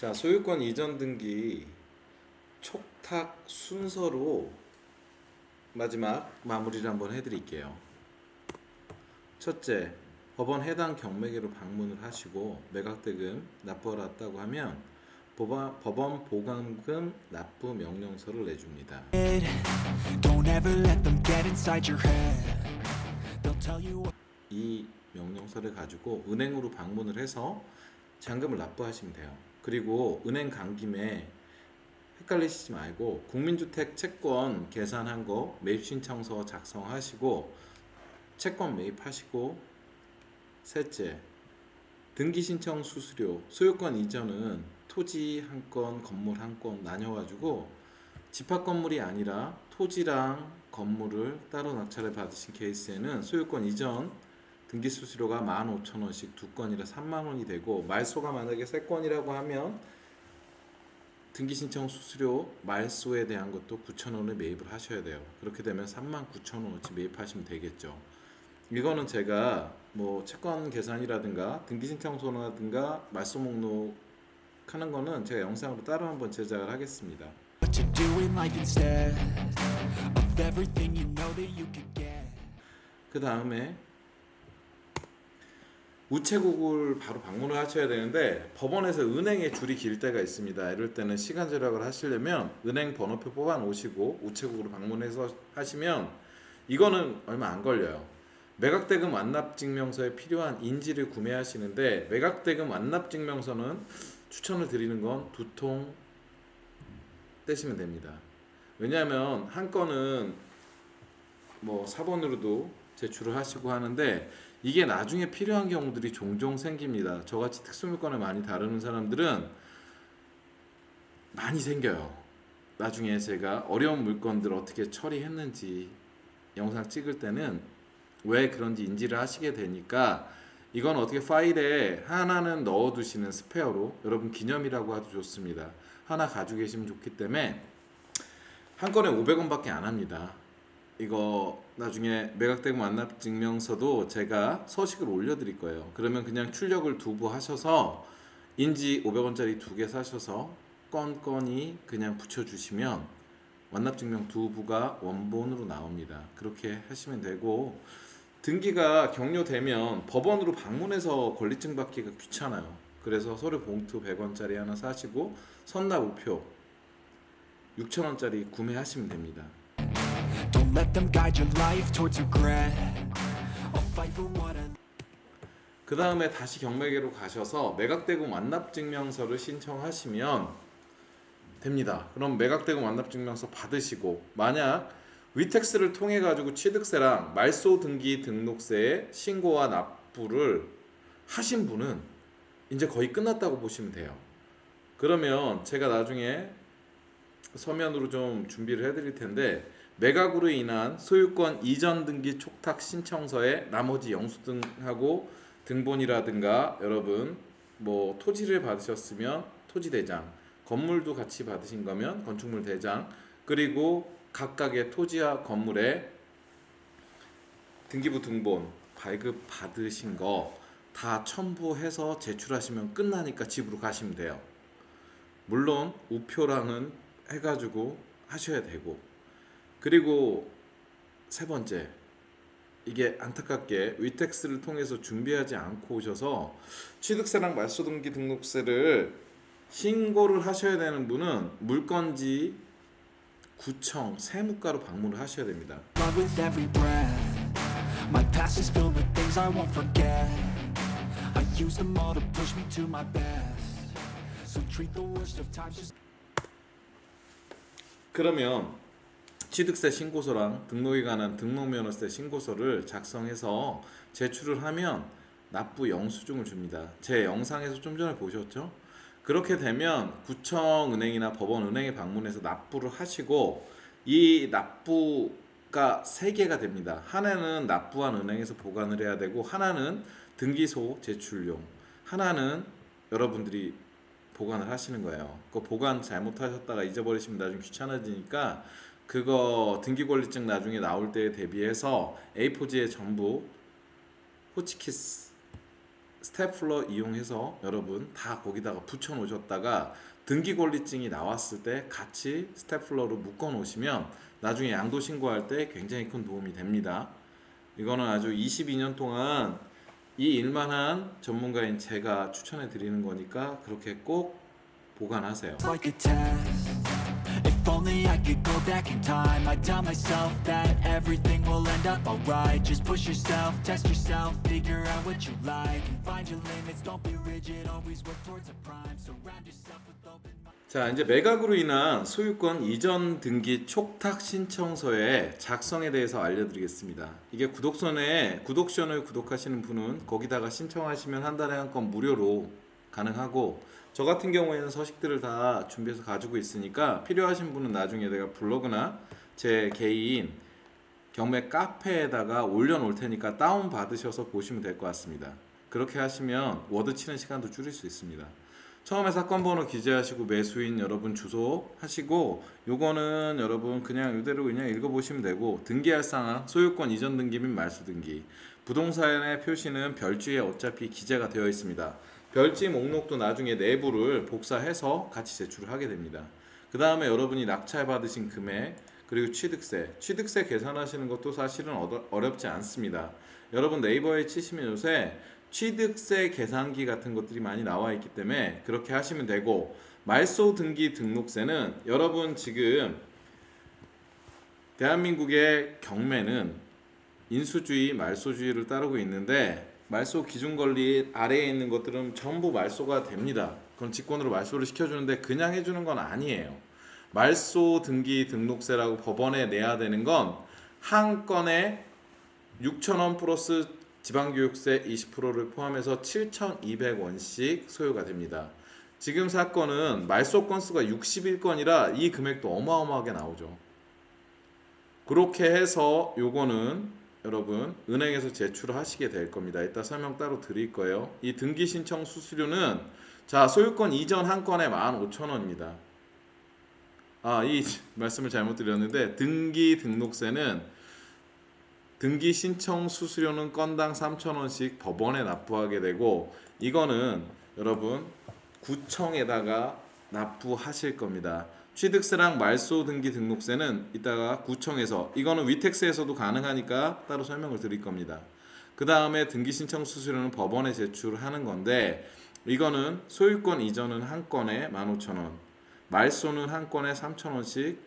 자, 소유권 이전 등기 촉탁 순서로 마지막 마무리를 한번 해드릴게요. 첫째, 법원 해당 경매계로 방문을 하시고 매각대금 납부하였다고 하면 법원 보감금 납부 명령서를 내줍니다. Don't ever let them get inside your head. They'll tell you what. 이 명령서를 가지고 은행으로 방문을 해서 잔금을 납부하시면 돼요. 그리고 은행 간 김에 헷갈리시지 말고 국민주택 채권 계산한 거 매입신청서 작성하시고 채권 매입하시고, 셋째, 등기신청 수수료, 소유권 이전은 토지 한 건, 건물 한 건 나뉘어가지고 집합 건물이 아니라 토지랑 건물을 따로 낙찰을 받으신 케이스에는 소유권 이전 등기 수수료가 15,000원씩 두 건이라 30,000원이 되고, 말소가 만약에 세 건이라고 하면 등기 신청 수수료 말소에 대한 것도 9,000원을 매입을 하셔야 돼요. 그렇게 되면 39,000원어치 매입하시면 되겠죠. 이거는 제가 뭐 채권 계산이라든가 등기 신청서라든가 말소 목록 하는 거는 제가 영상으로 따로 한번 제작을 하겠습니다. What to do in life instead of everything you know that you could get. 그 다음에 우체국을 바로 방문을 하셔야 되는데 법원에서 은행에 줄이 길 때가 있습니다. 이럴 때는 시간 절약을 하시려면 은행 번호표 뽑아 놓으시고 우체국으로 방문해서 하시면 이거는 얼마 안 걸려요. 매각대금 완납증명서에 필요한 인지를 구매하시는데, 매각대금 완납증명서는 추천을 드리는 건 2통 떼시면 됩니다. 왜냐하면 한 건은 뭐 사본으로도 제출을 하시고 하는데 이게 나중에 필요한 경우들이 종종 생깁니다. 저같이 특수물건을 많이 다루는 사람들은 많이 생겨요. 나중에 제가 어려운 물건들 어떻게 처리했는지 영상 찍을 때는 왜 그런지 인지를 하시게 되니까 이건 어떻게 파일에 하나는 넣어두시는 스페어로, 여러분 기념이라고 해도 좋습니다. 하나 가지고 계시면 좋기 때문에 한 건에 500원밖에 안 합니다. 이거 나중에 매각대금 완납증명서도 제가 서식을 올려드릴 거예요. 그러면 그냥 출력을 두부 하셔서 인지 500원짜리 2개 사셔서 건건이 그냥 붙여주시면 완납증명 두부가 원본으로 나옵니다. 그렇게 하시면 되고, 등기가 격려되면 법원으로 방문해서 권리증 받기가 귀찮아요. 그래서 서류 봉투 100원짜리 하나 사시고 선납 우표 6,000원짜리 구매하시면 됩니다. Don't let them guide your life towards regret. I'll fight for what I. 그 다음에 다시 경매계로 가셔서 매각대금 완납증명서를 신청하시면 됩니다. 그럼 매각대금 완납증명서 받으시고, 만약 위택스를 통해 가지고 취득세랑 말소 등기 등록세의 신고와 납부를 하신 분은 이제 거의 끝났다고 보시면 돼요. 그러면 제가 나중에 서면으로 좀 준비를 해드릴 텐데, 매각으로 인한 소유권 이전 등기 촉탁 신청서에 나머지 영수증하고 등본이라든가, 여러분 뭐 토지를 받으셨으면 토지대장, 건물도 같이 받으신 거면 건축물 대장, 그리고 각각의 토지와 건물에 등기부 등본 발급 받으신 거 다 첨부해서 제출하시면 끝나니까 집으로 가시면 돼요. 물론 우표랑은 해가지고 하셔야 되고, 그리고 세 번째, 이게 안타깝게 위택스를 통해서 준비하지 않고 오셔서 취득세랑 말소등기 등록세를 신고를 하셔야 되는 분은 물건지 구청 세무과로 방문을 하셔야 됩니다. Love with every breath. My past is filled with things I won't forget. I use them all to push me to my best. So treat the worst of times just. 그러면 취득세 신고서랑 등록에 관한 등록면허세 신고서를 작성해서 제출을 하면 납부 영수증을 줍니다. 제 영상에서 좀 전에 보셨죠? 그렇게 되면 구청은행이나 법원은행에 방문해서 납부를 하시고, 이 납부가 3개가 됩니다. 하나는 납부한 은행에서 보관을 해야 되고, 하나는 등기소 제출용, 하나는 여러분들이 보관을 하시는 거예요. 그 보관 잘못하셨다가 잊어버리시면 나중에 귀찮아지니까 그거 등기권리증 나중에 나올 때에 대비해서 A4지에 전부 호치키스 스태플러 이용해서 여러분 다 거기다가 붙여 놓으셨다가 등기 권리증이 나왔을 때 같이 스태플러로 묶어 놓으시면 나중에 양도 신고할 때 굉장히 큰 도움이 됩니다. 이거는 아주 22년 동안 이 일만 한 전문가인 제가 추천해 드리는 거니까 그렇게 꼭 보관하세요. like a test. If only I could go back in time, I'd tell myself that everything will end up alright. Just push yourself, test yourself, figure out what you like, and find your limits, don't be rigid, always work towards a prime. Surround yourself with open minds. 자, 이제 매각으로 인한 소유권 이전 등기 촉탁 신청서의 작성에 대해서 알려드리겠습니다. 이게 구독션을 구독하시는 분은 거기다가 신청하시면 한 달에 한 건 무료로 가능하고, 저 같은 경우에는 서식들을 다 준비해서 가지고 있으니까 필요하신 분은 나중에 내가 블로그나 제 개인 경매 카페에다가 올려놓을 테니까 다운 받으셔서 보시면 될 것 같습니다. 그렇게 하시면 워드 치는 시간도 줄일 수 있습니다. 처음에 사건 번호 기재하시고 매수인 여러분 주소 하시고, 요거는 여러분 그냥 이대로 그냥 읽어보시면 되고, 등기할 사항 소유권 이전 등기 및 말소 등기, 부동산의 표시는 별지에 어차피 기재가 되어 있습니다. 별지 목록도 나중에 내부를 복사해서 같이 제출을 하게 됩니다. 그 다음에 여러분이 낙찰 받으신 금액, 그리고 취득세 계산하시는 것도 사실은 어렵지 않습니다. 여러분 네이버에 치시면 요새 취득세 계산기 같은 것들이 많이 나와 있기 때문에 그렇게 하시면 되고, 말소 등기 등록세는 여러분 지금 대한민국의 경매는 인수주의, 말소주의를 따르고 있는데, 말소 기준 권리 아래에 있는 것들은 전부 말소가 됩니다. 그건 직권으로 말소를 시켜주는데 그냥 해주는 건 아니에요. 말소 등기 등록세라고 법원에 내야 되는 건 한 건에 6,000원 플러스 지방교육세 20%를 포함해서 7,200원씩 소요가 됩니다. 지금 사건은 말소 건수가 61건이라 이 금액도 어마어마하게 나오죠. 그렇게 해서 요거는 여러분 은행에서 제출을 하시게 될 겁니다. 이따 설명 따로 드릴 거예요. 이 등기 신청 수수료는 자, 소유권 이전 한 건에 15,000원입니다. 이 말씀을 잘못 드렸는데, 등기 등록세는 등기 신청 수수료는 건당 3,000원씩 법원에 납부하게 되고, 이거는 여러분 구청에다가 납부하실 겁니다. 취득세랑 말소 등기 등록세는 이따가 구청에서, 이거는 위택스에서도 가능하니까 따로 설명을 드릴 겁니다. 그 다음에 등기 신청 수수료는 법원에 제출하는 건데, 이거는 소유권 이전은 한 건에 15,000원, 말소는 한 건에 3,000원씩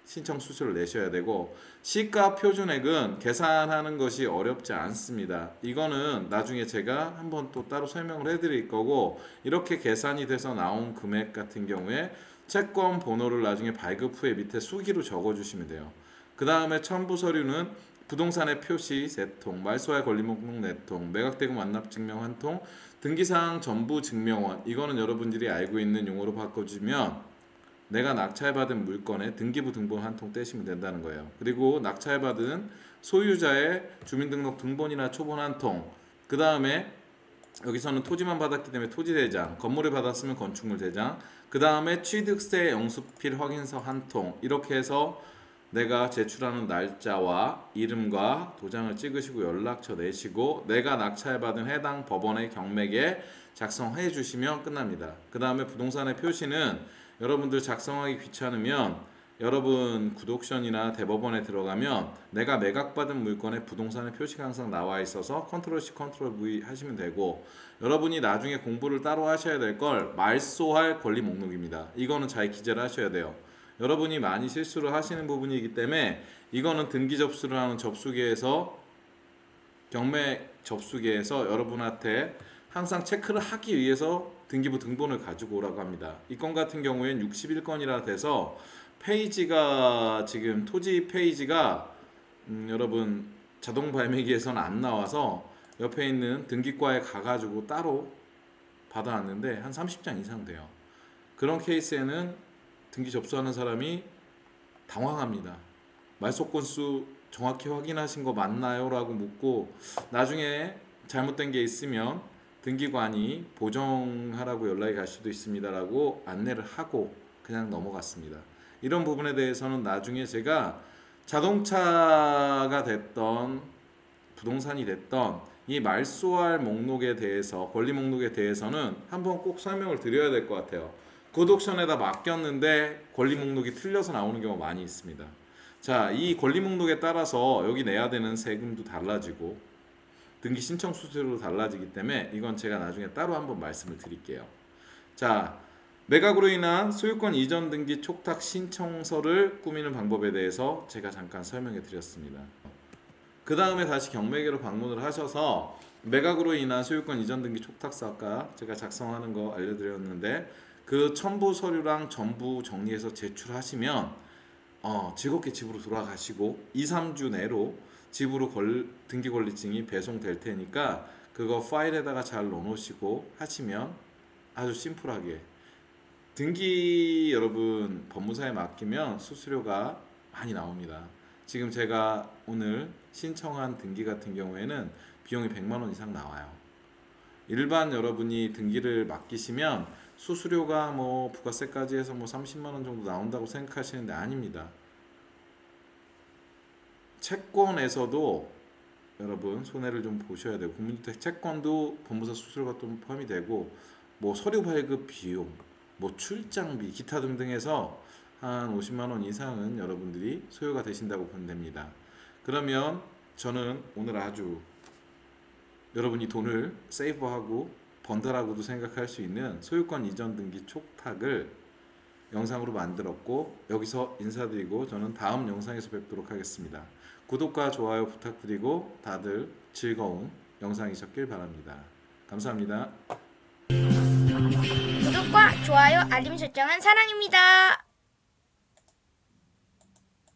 신청 수수료를 내셔야 되고, 시가 표준액은 계산하는 것이 어렵지 않습니다. 이거는 나중에 제가 한번 또 따로 설명을 해드릴 거고, 이렇게 계산이 돼서 나온 금액 같은 경우에 채권 번호를 나중에 발급 후에 밑에 수기로 적어주시면 돼요. 그 다음에 첨부 서류는 부동산의 표시 3통, 말소할 권리 목록 4통, 매각대금 완납 증명 1통, 등기사항 전부 증명원, 이거는 여러분들이 알고 있는 용어로 바꿔주면 내가 낙찰받은 물건에 등기부 등본 1통 떼시면 된다는 거예요. 그리고 낙찰받은 소유자의 주민등록 등본이나 초본 1통, 그 다음에 여기서는 토지만 받았기 때문에 토지대장, 건물을 받았으면 건축물대장, 그 다음에 취득세 영수필 확인서 1통, 이렇게 해서 내가 제출하는 날짜와 이름과 도장을 찍으시고 연락처 내시고 내가 낙찰받은 해당 법원의 경매에 작성해 주시면 끝납니다. 그 다음에 부동산의 표시는 여러분들 작성하기 귀찮으면 여러분 구독션이나 대법원에 들어가면 내가 매각받은 물건에 부동산의 표시가 항상 나와 있어서 컨트롤 C 컨트롤 V 하시면 되고, 여러분이 나중에 공부를 따로 하셔야 될 걸 말소할 권리 목록입니다. 이거는 잘 기재를 하셔야 돼요. 여러분이 많이 실수를 하시는 부분이기 때문에 이거는 등기 접수를 하는 접수기에서, 경매 접수기에서 여러분한테 항상 체크를 하기 위해서 등기부 등본을 가지고 오라고 합니다. 이 건 같은 경우엔 61건이라 돼서 페이지가 지금 토지 페이지가 여러분 자동 발매기에서는 안 나와서 옆에 있는 등기과에 가가지고 따로 받아왔는데 한 30장 이상 돼요. 그런 케이스에는 등기 접수하는 사람이 당황합니다. 말소 건수 정확히 확인하신 거 맞나요? 라고 묻고, 나중에 잘못된 게 있으면 등기관이 보정하라고 연락이 갈 수도 있습니다 라고 안내를 하고 그냥 넘어갔습니다. 이런 부분에 대해서는 나중에 제가 자동차가 됐던 부동산이 됐던 이 말소할 목록에 대해서, 권리 목록에 대해서는 한번 꼭 설명을 드려야 될 것 같아요. 굿옵션에다 맡겼는데 권리 목록이 틀려서 나오는 경우가 많이 있습니다. 자, 이 권리 목록에 따라서 여기 내야 되는 세금도 달라지고 등기 신청 수수료도 달라지기 때문에 이건 제가 나중에 따로 한번 말씀을 드릴게요. 자, 매각으로 인한 소유권 이전 등기 촉탁 신청서를 꾸미는 방법에 대해서 제가 잠깐 설명해 드렸습니다. 그 다음에 다시 경매계로 방문을 하셔서 매각으로 인한 소유권 이전 등기 촉탁서 아까 제가 작성하는 거 알려드렸는데 그 첨부 서류랑 전부 정리해서 제출하시면 즐겁게 집으로 돌아가시고 2, 3주 내로 집으로 등기 권리증이 배송될 테니까 그거 파일에다가 잘 넣어놓으시고 하시면 아주 심플하게 등기 여러분 법무사에 맡기면 수수료가 많이 나옵니다. 지금 제가 오늘 신청한 등기 같은 경우에는 비용이 100만 원 이상 나와요. 일반 여러분이 등기를 맡기시면 수수료가 뭐 부가세까지 해서 뭐 30만 원 정도 나온다고 생각하시는데 아닙니다. 채권에서도 여러분 손해를 좀 보셔야 되고 국민주택 채권도 법무사 수수료가 좀 포함이 되고 뭐 서류 발급 비용, 뭐 출장비, 기타 등등해서 한 50만 원 이상은 여러분들이 소요가 되신다고 보면 됩니다. 그러면 저는 오늘 아주 여러분이 돈을 세이브하고 번다라고도 생각할 수 있는 소유권 이전 등기 촉탁을 영상으로 만들었고 여기서 인사드리고 저는 다음 영상에서 뵙도록 하겠습니다. 구독과 좋아요 부탁드리고 다들 즐거운 영상이셨길 바랍니다. 감사합니다. 구독과 좋아요, 알림 설정은 사랑입니다.